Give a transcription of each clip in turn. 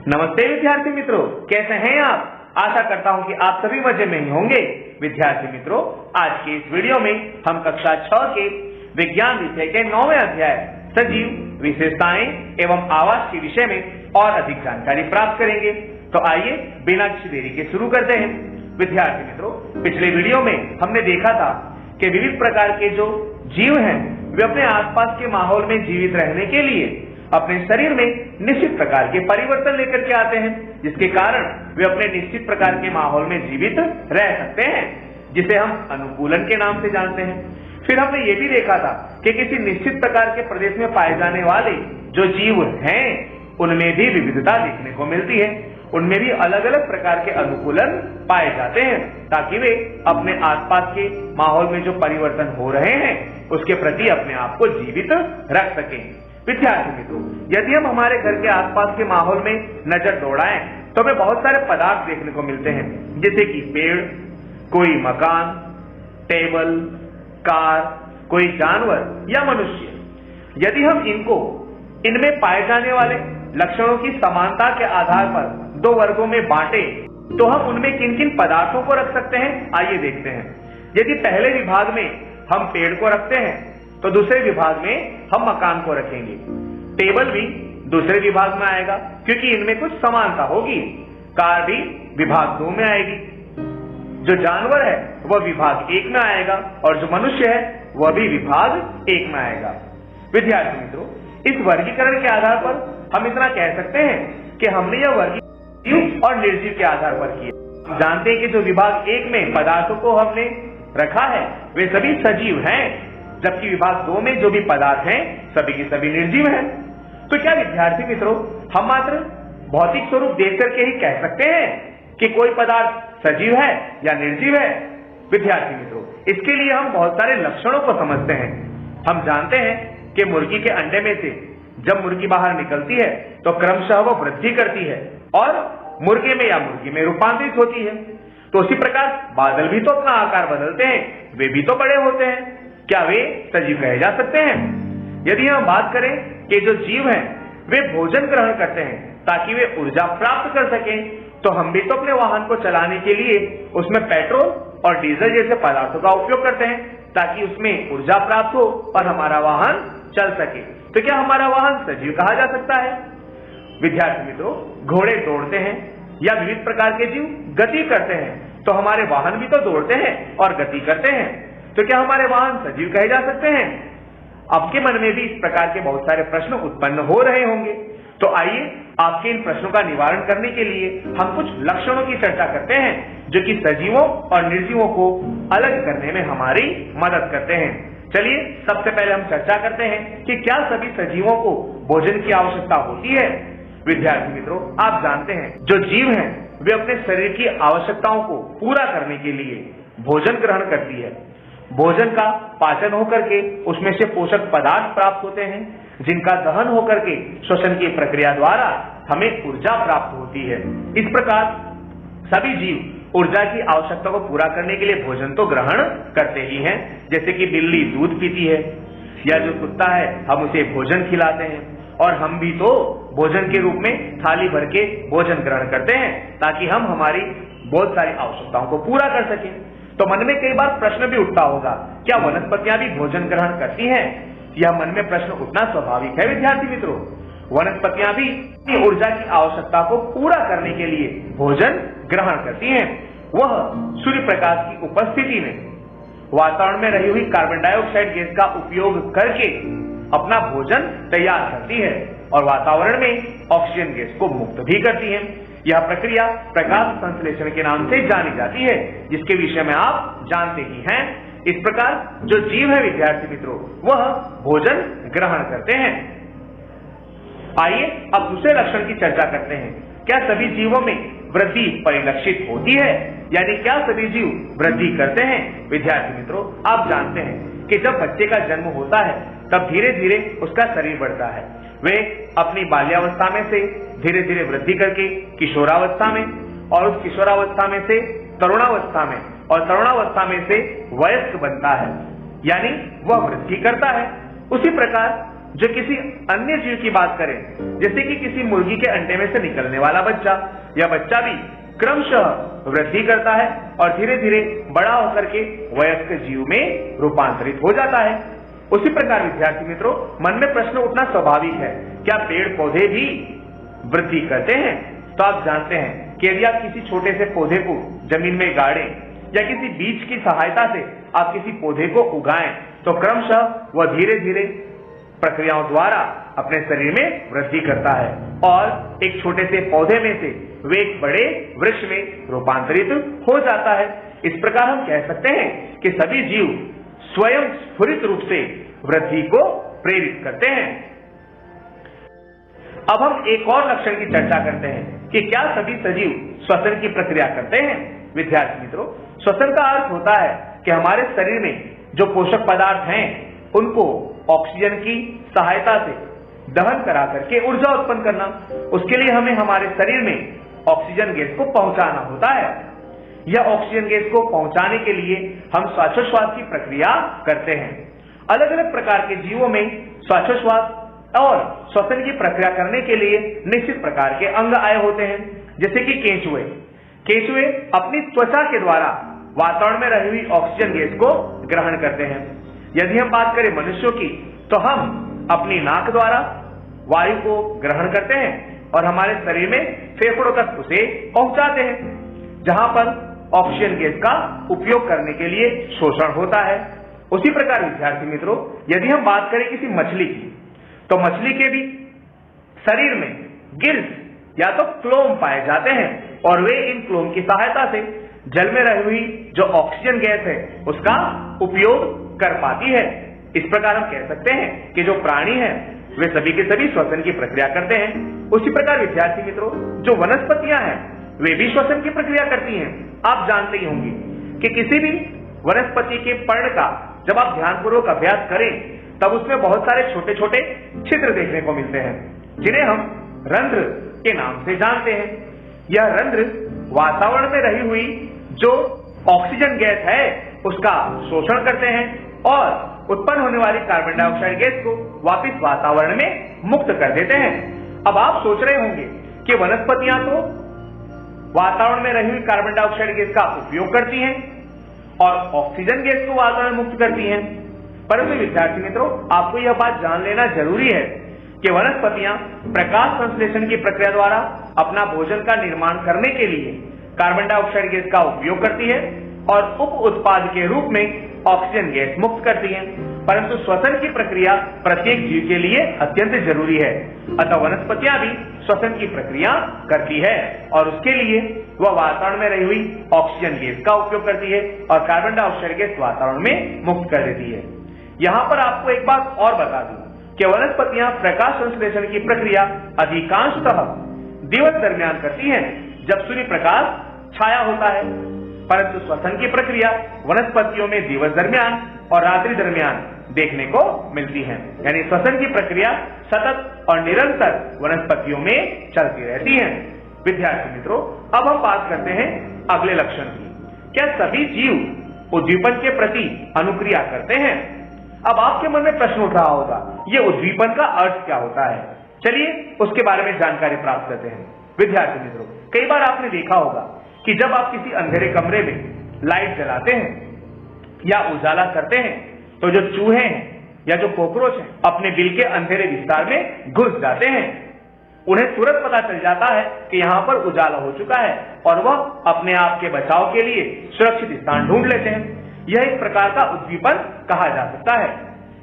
नमस्ते विद्यार्थी मित्रों, कैसे हैं आप। आशा करता हूं कि आप सभी मजे में ही होंगे। विद्यार्थी मित्रों, आज के इस वीडियो में हम कक्षा 6 के विज्ञान विषय के 9वें अध्याय सजीव विशेषताएं एवं आवास के विषय में और अधिक जानकारी प्राप्त करेंगे। तो आइए बिना किसी देरी के शुरू करते हैं। विद्यार्थी मित्रों, पिछले वीडियो में हमने देखा था कि विविध प्रकार के जो जीव हैं वे अपने आसपास के माहौल में जीवित रहने के लिए अपने शरीर में निश्चित प्रकार के परिवर्तन लेकर के आते हैं, जिसके कारण वे अपने निश्चित प्रकार के माहौल में जीवित रह सकते हैं, जिसे हम अनुकूलन के नाम से जानते हैं। फिर हमने ये भी देखा था कि किसी निश्चित प्रकार के प्रदेश में पाए जाने वाले जो जीव हैं उनमें भी विविधता देखने को मिलती है, उनमें भी अलग अलग प्रकार के अनुकूलन पाए जाते हैं, ताकि वे अपने आसपास के माहौल में जो परिवर्तन हो रहे हैं उसके प्रति अपने आप को जीवित रख सकें। विद्यार्थी मित्रों, यदि हम हमारे घर के आसपास के माहौल में नजर दौड़ाएं तो हमें बहुत सारे पदार्थ देखने को मिलते हैं, जैसे कि पेड़, कोई मकान, टेबल, कार, कोई जानवर या मनुष्य। यदि हम इनमें पाए जाने वाले लक्षणों की समानता के आधार पर दो वर्गों में बांटे तो हम उनमें किन किन पदार्थों को रख सकते हैं, आइए देखते हैं। यदि पहले विभाग में हम पेड़ को रखते हैं तो दूसरे विभाग में हम मकान को रखेंगे। टेबल भी दूसरे विभाग में आएगा क्योंकि इनमें कुछ समानता होगी। कार भी विभाग 2 में आएगी। जो जानवर है वह विभाग 1 में आएगा और जो मनुष्य है वह भी विभाग 1 में आएगा। विद्यार्थी मित्रों, इस वर्गीकरण के आधार पर हम इतना कह सकते हैं कि हमने यह वर्गीकरण जीव और निर्जीव के आधार पर किया। जानते हैं कि जो विभाग 1 में पदार्थों को हमने रखा है वे सभी सजीव हैं, जबकि विभाग 2 में जो भी पदार्थ हैं सभी के सभी निर्जीव हैं। तो क्या विद्यार्थी मित्रों, हम मात्र भौतिक स्वरूप देख करके ही कह सकते हैं कि कोई पदार्थ सजीव है या निर्जीव है? विद्यार्थी मित्रों, इसके लिए हम बहुत सारे लक्षणों को समझते हैं। हम जानते हैं कि मुर्गी के अंडे में से जब मुर्गी बाहर निकलती है तो क्रमशः वो वृद्धि करती है और मुर्गे में या मुर्गी में रूपांतरित होती है। तो उसी प्रकार बादल भी तो अपना आकार बदलते हैं, वे भी तो बड़े होते हैं। क्या वे सजीव कहे जा सकते हैं? यदि हम बात करें कि जो जीव हैं वे भोजन ग्रहण करते हैं ताकि वे ऊर्जा प्राप्त कर सकें, तो हम भी तो अपने वाहन को चलाने के लिए उसमें पेट्रोल और डीजल जैसे पदार्थों का उपयोग करते हैं ताकि उसमें ऊर्जा प्राप्त हो और हमारा वाहन चल सके। तो क्या हमारा वाहन सजीव कहा जा सकता है? विद्यार्थी मित्रों, घोड़े दौड़ते हैं या विविध प्रकार के जीव गति करते हैं, तो हमारे वाहन भी तो दौड़ते हैं और गति करते हैं। तो क्या हमारे वाहन सजीव कहे जा सकते हैं? आपके मन में भी इस प्रकार के बहुत सारे प्रश्न उत्पन्न हो रहे होंगे। तो आइए आपके इन प्रश्नों का निवारण करने के लिए हम कुछ लक्षणों की चर्चा करते हैं जो कि सजीवों और निर्जीवों को अलग करने में हमारी मदद करते हैं। चलिए सबसे पहले हम चर्चा करते हैं कि क्या सभी सजीवों को भोजन की आवश्यकता होती है। विद्यार्थी मित्रों, आप जानते हैं जो जीव हैं वे अपने शरीर की आवश्यकताओं को पूरा करने के लिए भोजन ग्रहण करती है। भोजन का पाचन होकर के उसमें से पोषक पदार्थ प्राप्त होते हैं, जिनका दहन होकर के श्वसन की प्रक्रिया द्वारा हमें ऊर्जा प्राप्त होती है। इस प्रकार सभी जीव ऊर्जा की आवश्यकता को पूरा करने के लिए भोजन तो ग्रहण करते ही हैं। जैसे कि बिल्ली दूध पीती है या जो कुत्ता है हम उसे भोजन खिलाते हैं, और हम भी तो भोजन के रूप में थाली भर के भोजन ग्रहण करते हैं ताकि हम हमारी बहुत सारी आवश्यकताओं को पूरा कर सकें। तो मन में कई बार प्रश्न भी उठता होगा, क्या वनस्पतियां भी भोजन ग्रहण करती हैं? यह मन में प्रश्न उठना स्वाभाविक है। विद्यार्थी मित्रों, वनस्पतियां भी ऊर्जा की आवश्यकता को पूरा करने के लिए भोजन ग्रहण करती हैं। वह सूर्य प्रकाश की उपस्थिति में वातावरण में रही हुई कार्बन डाइऑक्साइड गैस का उपयोग करके अपना भोजन तैयार करती है और वातावरण में ऑक्सीजन गैस को मुक्त भी करती है। यह प्रक्रिया प्रकाश संश्लेषण के नाम से जानी जाती है, जिसके विषय में आप जानते ही हैं। इस प्रकार जो जीव है विद्यार्थी मित्रों वह भोजन ग्रहण करते हैं। आइए अब दूसरे लक्षण की चर्चा करते हैं। क्या सभी जीवों में वृद्धि परिलक्षित होती है, यानी क्या सभी जीव वृद्धि करते हैं? विद्यार्थी मित्रों, आप जानते हैं कि जब बच्चे का जन्म होता है तब धीरे धीरे उसका शरीर बढ़ता है। वे अपनी बाल्यावस्था में से धीरे धीरे वृद्धि करके किशोरावस्था में, और उस किशोरावस्था में से तरुणावस्था में, और तरुणावस्था में से वयस्क बनता है, यानी वह वृद्धि करता है। उसी प्रकार जो किसी अन्य जीव की बात करें, जैसे कि किसी मुर्गी के अंडे में से निकलने वाला बच्चा, यह बच्चा भी क्रमशः वृद्धि करता है और धीरे धीरे बड़ा होकर के वयस्क जीव में रूपांतरित हो जाता है। उसी प्रकार विद्यार्थी मित्रों, मन में प्रश्न उठना स्वाभाविक है, क्या पेड़ पौधे भी वृद्धि करते हैं? तो आप जानते हैं कि यदि आप किसी छोटे से पौधे को जमीन में गाड़ें या किसी बीज की सहायता से आप किसी पौधे को उगाएं, तो क्रमशः वह धीरे धीरे प्रक्रियाओं द्वारा अपने शरीर में वृद्धि करता है और एक छोटे से पौधे में से वे एक बड़े वृक्ष में रूपांतरित हो जाता है। इस प्रकार हम कह सकते हैं कि सभी जीव स्वयं स्फुरित रूप से वृद्धि को प्रेरित करते हैं। अब हम एक और लक्षण की चर्चा करते हैं कि क्या सभी सजीव श्वसन की प्रक्रिया करते हैं? विद्यार्थी मित्रों, श्वसन का अर्थ होता है कि हमारे शरीर में जो पोषक पदार्थ हैं उनको ऑक्सीजन की सहायता से दहन करा करके ऊर्जा उत्पन्न करना। उसके लिए हमें हमारे शरीर में ऑक्सीजन गैस को पहुंचाना होता है। यह ऑक्सीजन गैस को पहुंचाने के लिए हम श्वासोच्छ्वास की प्रक्रिया करते हैं। अलग अलग प्रकार के जीवों में श्वासोच्छ्वास और श्वसन की प्रक्रिया करने के लिए निश्चित प्रकार के अंग आए होते हैं, जैसे कि केंचुए। केंचुए अपनी त्वचा के द्वारा वातावरण में रही हुई ऑक्सीजन गैस को ग्रहण करते हैं। यदि हम बात करें मनुष्यों की, तो हम अपनी नाक द्वारा वायु को ग्रहण करते हैं और हमारे शरीर में फेफड़ों तक उसे पहुंचाते हैं, जहां पर ऑक्सीजन गैस का उपयोग करने के लिए शोषण होता है। उसी प्रकार विद्यार्थी मित्रों, यदि हम बात करें किसी मछली की, तो मछली के भी शरीर में गिल्स या तो क्लोम पाए जाते हैं और वे इन क्लोम की सहायता से जल में रही हुई जो ऑक्सीजन गैस है उसका उपयोग कर पाती है। इस प्रकार हम कह सकते हैं कि जो प्राणी हैं वे सभी के सभी श्वसन की प्रक्रिया करते हैं। उसी प्रकार विद्यार्थी मित्रों, जो वनस्पतियां हैं वे भी श्वसन की प्रक्रिया करती हैं। आप जानते ही होंगे कि किसी भी वनस्पति के पर्ण का जब आप ध्यानपूर्वक अभ्यास करें तब उसमें बहुत सारे छोटे छोटे छिद्र देखने को मिलते हैं, जिन्हें हम रंध्र के नाम से जानते हैं। यह रंध्र वातावरण में रही हुई जो ऑक्सीजन गैस है उसका शोषण करते हैं और उत्पन्न होने वाली कार्बन डाइऑक्साइड गैस को वापस वातावरण में मुक्त कर देते हैं। अब आप सोच रहे होंगे कि वनस्पतियां तो वातावरण में रही हुई कार्बन डाइऑक्साइड गैस का उपयोग करती हैं और ऑक्सीजन गैस को वातावरण मुक्त करती हैं, परंतु विद्यार्थी मित्रों, आपको यह बात जान लेना जरूरी है कि वनस्पतियां प्रकाश संश्लेषण की प्रक्रिया द्वारा अपना भोजन का निर्माण करने के लिए कार्बन डाइऑक्साइड गैस का उपयोग करती है और उप उत्पाद के रूप में ऑक्सीजन गैस मुक्त करती है, परंतु श्वसन की प्रक्रिया प्रत्येक जीव के लिए अत्यंत जरूरी है। अतः वनस्पतियां भी श्वसन की प्रक्रिया करती है और उसके लिए वह वातावरण में रही हुई ऑक्सीजन गैस का उपयोग करती है और कार्बन डाइऑक्साइड गैस वातावरण में मुक्त कर देती है। यहाँ पर आपको एक बात और बता दूं कि वनस्पतियां प्रकाश संश्लेषण की प्रक्रिया अधिकांशतः दिवस दरमियान करती हैं, जब सूर्य प्रकाश छाया होता है, परंतु श्वसन की प्रक्रिया वनस्पतियों में दिवस दरमियान और रात्रि दरमियान देखने को मिलती है। यानी श्वसन की प्रक्रिया सतत और निरंतर वनस्पतियों में चलती रहती है। विद्यार्थी मित्रों, अब हम बात करते हैं अगले लक्षण की। क्या सभी जीव उद्दीपन के प्रति अनुक्रिया करते हैं? अब आपके मन में प्रश्न उठ रहा होगा, ये उद्दीपन का अर्थ क्या होता है? चलिए उसके बारे में जानकारी प्राप्त करते हैं। विद्यार्थी मित्रों, कई बार आपने देखा होगा कि जब आप किसी अंधेरे कमरे में लाइट जलाते हैं या उजाला करते हैं तो जो चूहे हैं या जो कॉकरोच हैं अपने बिल के अंधेरे विस्तार में घुस जाते हैं। उन्हें तुरंत पता चल जाता है कि यहाँ पर उजाला हो चुका है और वह अपने आप के बचाव के लिए सुरक्षित स्थान ढूंढ लेते हैं। यह एक प्रकार का उद्दीपन कहा जा सकता है।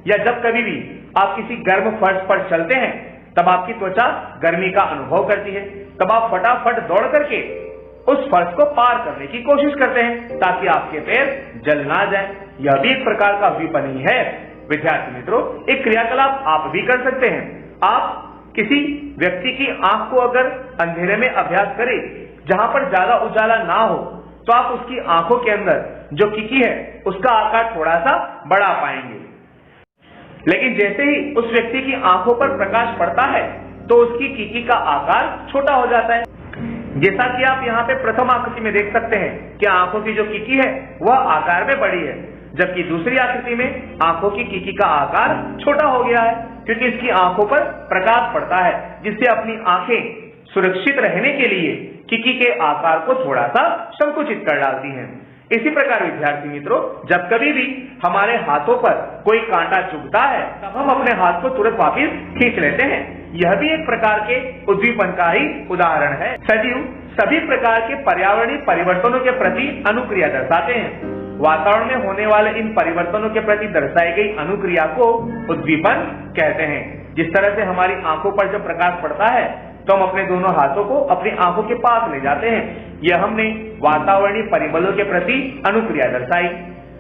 या जब कभी भी आप किसी गर्म फर्श पर चलते हैं तब आपकी त्वचा गर्मी का अनुभव करती है, तब आप फटाफट दौड़ करके उस फर्श को पार करने की कोशिश करते हैं ताकि आपके पैर जल ना जाए। यह भी एक प्रकार का उद्दीपन ही है। विद्यार्थी मित्रों, एक क्रियाकलाप आप भी कर सकते हैं। आप किसी व्यक्ति की आंख को अगर अंधेरे में अभ्यास करें जहां पर ज्यादा उजाला ना हो तो आप उसकी आंखों के अंदर जो कीकी है उसका आकार थोड़ा सा बढ़ा पाएंगे, लेकिन जैसे ही उस व्यक्ति की आंखों पर प्रकाश पड़ता है तो उसकी कीकी का आकार छोटा हो जाता है। जैसा कि आप यहाँ पे प्रथम आकृति में देख सकते हैं कि आंखों की जो कीकी है वह आकार में बड़ी है, जबकि दूसरी आकृति में आंखों की कीकी का आकार छोटा हो गया है। क्योंकि इसकी आंखों पर प्रकाश पड़ता है, जिससे अपनी आंखें सुरक्षित रहने के लिए किकी के आकार को थोड़ा सा संकुचित कर डालती हैं। इसी प्रकार विद्यार्थी मित्रों, जब कभी भी हमारे हाथों पर कोई कांटा चुभता है तब हम अपने हाथ को तुरंत वापस खींच लेते हैं। यह भी एक प्रकार के उद्दीपन का ही उदाहरण है। सजीव सभी प्रकार के पर्यावरणीय परिवर्तनों के प्रति अनुक्रिया दर्शाते हैं। वातावरण में होने वाले इन परिवर्तनों के प्रति दर्शाई गई अनुक्रिया को उद्दीपन कहते हैं। जिस तरह से हमारी आंखों पर जब प्रकाश पड़ता है तो हम अपने दोनों हाथों को अपनी आंखों के पास ले जाते हैं। यह हमने वातावरणीय परिबलों के प्रति अनुक्रिया दर्शाई।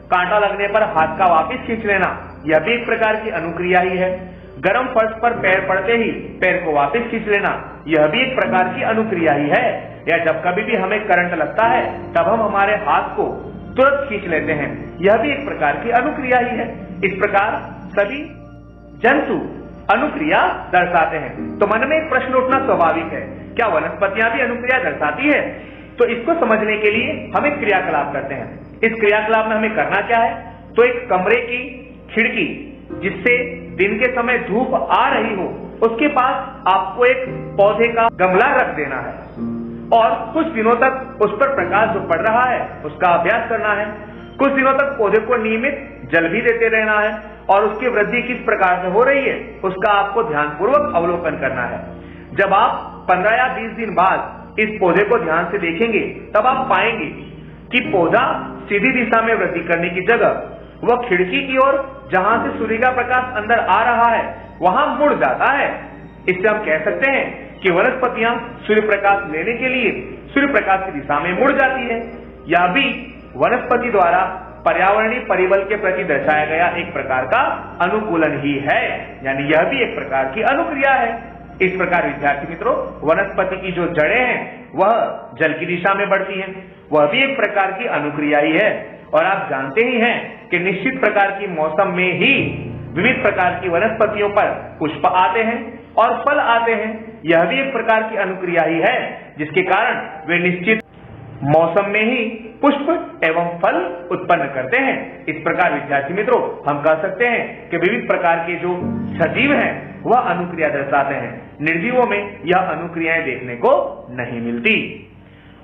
कांटा लगने पर हाथ का वापस खींच लेना, यह भी एक प्रकार की अनुक्रिया ही है। गर्म फर्श पर पैर पड़ते ही पैर को वापस खींच लेना, यह भी एक प्रकार की अनुक्रिया ही है। या जब कभी भी हमें करंट लगता है तब हम हमारे हाथ को तुरंत खींच लेते हैं, यह भी एक प्रकार की अनुक्रिया ही है। इस प्रकार सभी जंतु अनुक्रिया दर्शाते हैं। तो मन में एक प्रश्न उठना स्वाभाविक है, क्या वनस्पतियां भी अनुक्रिया दर्शाती है? तो इसको समझने के लिए हम एक क्रियाकलाप करते हैं। इस क्रियाकलाप में हमें करना क्या है, तो एक कमरे की खिड़की जिससे दिन के समय धूप आ रही हो, उसके पास आपको एक पौधे का गमला रख देना है और कुछ दिनों तक उस पर प्रकाश जो पड़ रहा है उसका अभ्यास करना है। कुछ दिनों तक पौधे को नियमित जल भी देते रहना है और उसकी वृद्धि किस प्रकार से हो रही है उसका आपको ध्यानपूर्वक अवलोकन करना है। जब आप 15 या 20 दिन बाद इस पौधे को ध्यान से देखेंगे तब आप पाएंगे कि पौधा सीधी दिशा में वृद्धि करने की जगह वह खिड़की की ओर जहां से सूर्य का प्रकाश अंदर आ रहा है वहां मुड़ जाता है। इससे हम कह सकते हैं कि वनस्पतियां सूर्य प्रकाश लेने के लिए सूर्य प्रकाश की दिशा में मुड़ जाती है। यह भी वनस्पति द्वारा पर्यावरणीय परिबल के प्रति दर्शाया गया एक प्रकार का अनुकूलन ही है, यानी यह भी एक प्रकार की अनुक्रिया है। इस प्रकार विद्यार्थी मित्रों, वनस्पति की जो जड़ें हैं वह जल की दिशा में बढ़ती हैं, वह भी एक प्रकार की अनुक्रिया ही है। और आप जानते ही हैं कि निश्चित प्रकार की मौसम में ही विविध प्रकार की वनस्पतियों पर पुष्प आते हैं और फल आते हैं। यह भी एक प्रकार की अनुक्रिया ही है, जिसके कारण वे निश्चित मौसम में ही पुष्प एवं फल उत्पन्न करते हैं। इस प्रकार विद्यार्थी मित्रों, हम कह सकते हैं कि विविध प्रकार के जो सजीव हैं वह अनुक्रिया दर्शाते हैं। निर्जीवों में यह अनुक्रियाएं देखने को नहीं मिलती।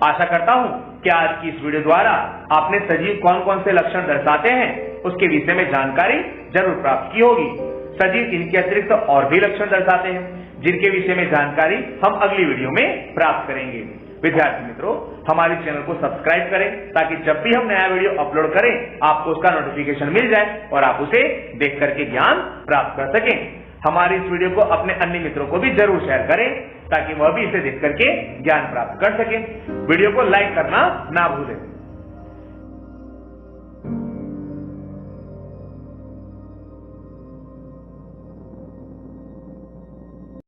आशा करता हूं कि आज की इस वीडियो द्वारा आपने सजीव कौन कौन से लक्षण दर्शाते हैं उसके विषय में जानकारी जरूर प्राप्त की होगी। सजीव इनके अतिरिक्त और भी लक्षण दर्शाते हैं जिनके विषय में जानकारी हम अगली वीडियो में प्राप्त करेंगे। विद्यार्थी मित्रों, हमारे चैनल को सब्सक्राइब करें ताकि जब भी हम नया वीडियो अपलोड करें आपको उसका नोटिफिकेशन मिल जाए और आप उसे देख करके ज्ञान प्राप्त कर सकें। हमारे इस वीडियो को अपने अन्य मित्रों को भी जरूर शेयर करें ताकि वह भी इसे देख करके ज्ञान प्राप्त कर सकें। वीडियो को लाइक करना ना भूलें।